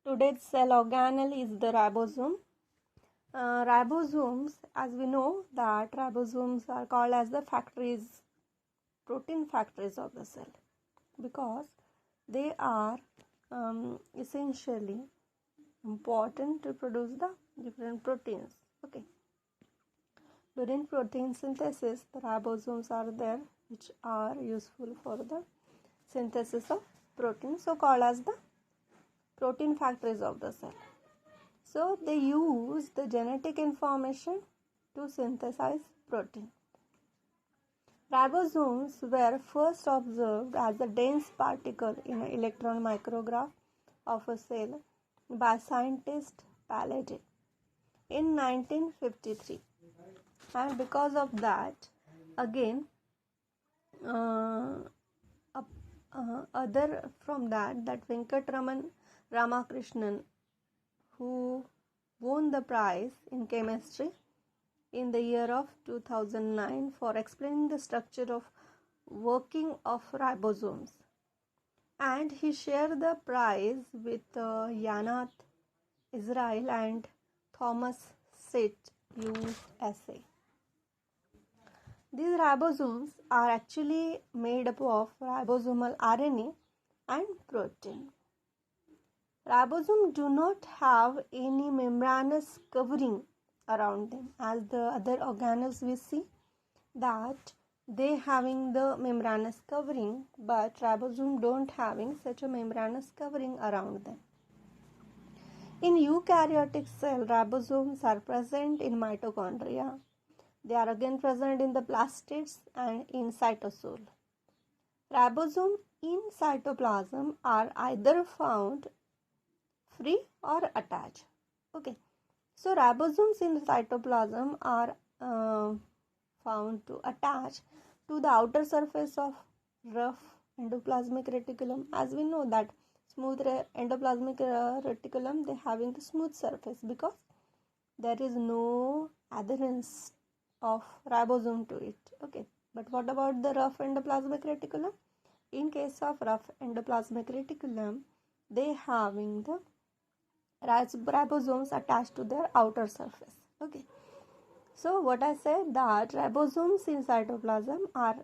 Today's cell organelle is the ribosome. Ribosomes, as we know that ribosomes are called as the factories, protein factories of the cell, because they are essentially important to produce the different proteins. Okay. During protein synthesis, the ribosomes are there, which are useful for the synthesis of protein, so called as the protein factories of the cell. So they use the genetic information to synthesize protein. Ribosomes were first observed as a dense particle in an electron micrograph of a cell by scientist Palade in 1953. And because of that, again, other from that Venkatraman Ramakrishnan, who won the prize in chemistry in the year of 2009 for explaining the structure of working of ribosomes, and he shared the prize with Yanath Israel and Thomas Sitt USA. These ribosomes are actually made up of ribosomal RNA and protein. Ribosomes do not have any membranous covering around them, as the other organelles we see that they having the membranous covering, but ribosome don't having such a membranous covering around them. In eukaryotic cell, ribosomes are present in mitochondria. They are again present in the plastids and in cytosol. Ribosomes in cytoplasm are either found free or attached. Okay, so ribosomes in cytoplasm are found to attach to the outer surface of rough endoplasmic reticulum. As we know that smooth endoplasmic reticulum, they having the smooth surface because there is no adherence of ribosome to it. Okay, but what about the rough endoplasmic reticulum? In case of rough endoplasmic reticulum, they having the ribosomes attached to their outer surface. Okay, so what I said that ribosomes in cytoplasm are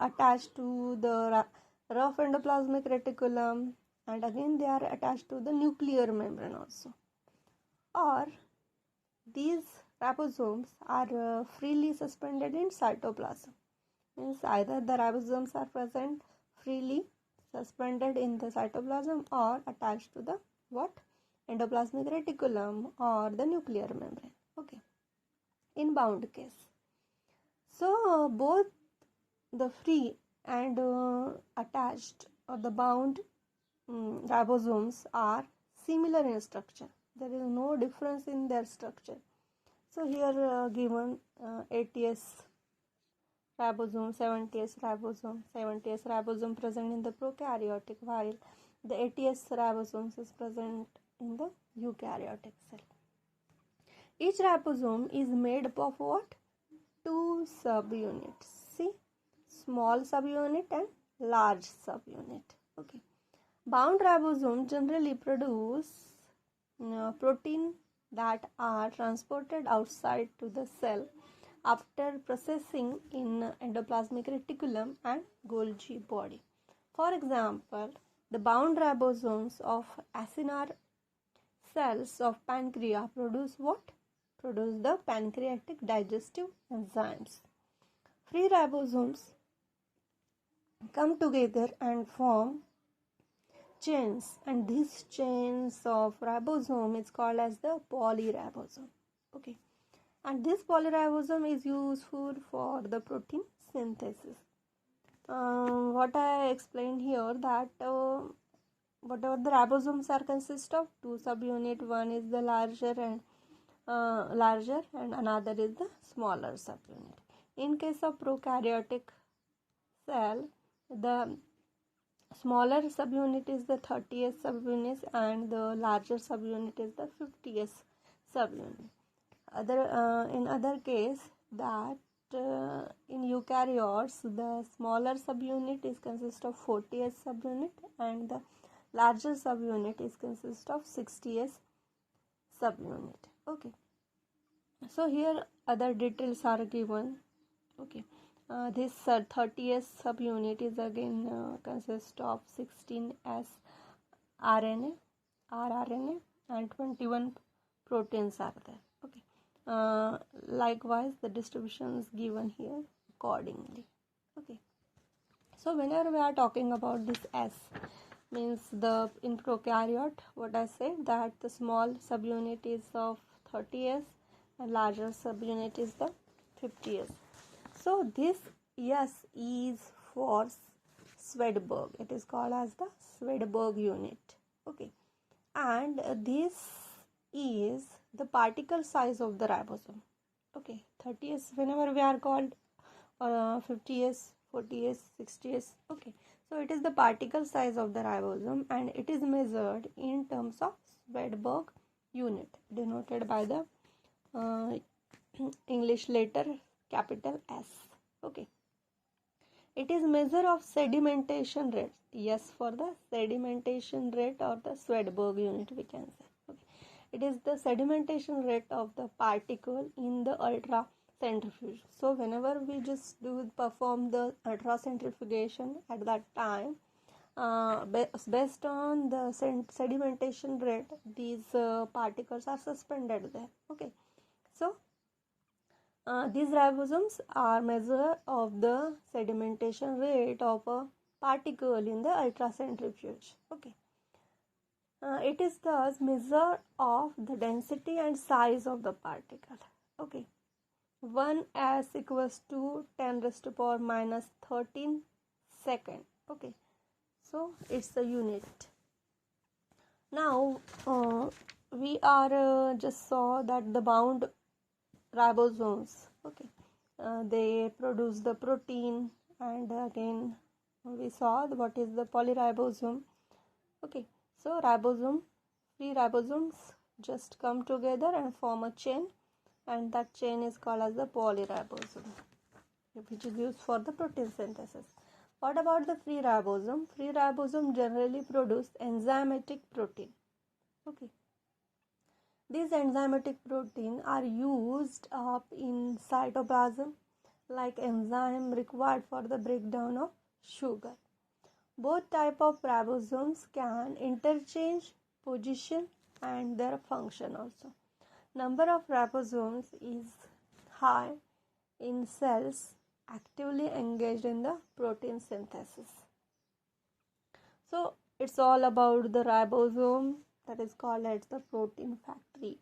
attached to the rough endoplasmic reticulum, and again they are attached to the nuclear membrane also. Or these ribosomes are freely suspended in cytoplasm. Means either the ribosomes are present freely suspended in the cytoplasm or attached to the what? Endoplasmic reticulum or the nuclear membrane. Okay, in bound case. So both the free and attached or the bound ribosomes are similar in structure. There is no difference in their structure. So here given 80S ribosome, 70S ribosome, 70S ribosome present in the prokaryotic, while the 80S ribosomes is present in the eukaryotic cell. Each ribosome is made up of what? Two subunits. See, small subunit and large subunit. Okay. Bound ribosomes generally produce protein that are transported outside to the cell after processing in endoplasmic reticulum and Golgi body. For example, the bound ribosomes of acinar cells of pancreas produce what? Produce the pancreatic digestive enzymes. Free ribosomes come together and form chains, and these chains of ribosome is called as the polyribosome. Okay, and this polyribosome is useful for the protein synthesis. What I explained here that whatever the ribosomes are consist of two subunit, one is the larger and another is the smaller subunit. In case of prokaryotic cell, the smaller subunit is the 30S subunit and the larger subunit is the 50S subunit. In other case that in eukaryotes the smaller subunit is consist of 40S subunit and the larger subunit is consist of 60s subunit. Okay, so here other details are given. Okay, this 30s subunit is again consist of 16s RNA, rRNA, and 21 proteins are there. Okay, likewise the distribution is given here accordingly. Okay, so whenever we are talking about this S, means the in prokaryote, what I say that the small subunit is of 30s and larger subunit is the 50s. So this S is for Swedberg. It is called as the Swedberg unit. Okay, and this is the particle size of the ribosome. Okay, 30s whenever we are called 50s, 40s, 60s. Okay, so it is the particle size of the ribosome and it is measured in terms of Swedberg unit denoted by the English letter capital S. Okay, it is measure of sedimentation rate. Yes, for the sedimentation rate or the Swedberg unit we can say. Okay, it is the sedimentation rate of the particle in the ultracentrifuge. So whenever we just perform the ultracentrifugation at that time, based on the sedimentation rate, these particles are suspended there. Okay, so these ribosomes are measure of the sedimentation rate of a particle in the ultracentrifuge. Okay, it is thus measure of the density and size of the particle. Okay, 1 S equals to 10 raised to power minus 13 second. Okay, so it's the unit. Now we are just saw that the bound ribosomes, okay, they produce the protein, and again we saw what is the polyribosome. Okay, so free ribosomes just come together and form a chain, and that chain is called as the polyribosome, which is used for the protein synthesis. What about the free ribosome? Free ribosome generally produce enzymatic protein. Okay, these enzymatic protein are used up in cytoplasm like enzyme required for the breakdown of sugar. Both type of ribosomes can interchange position and their function also. Number of ribosomes is high in cells actively engaged in the protein synthesis. So it's all about the ribosome, that is called as the protein factory.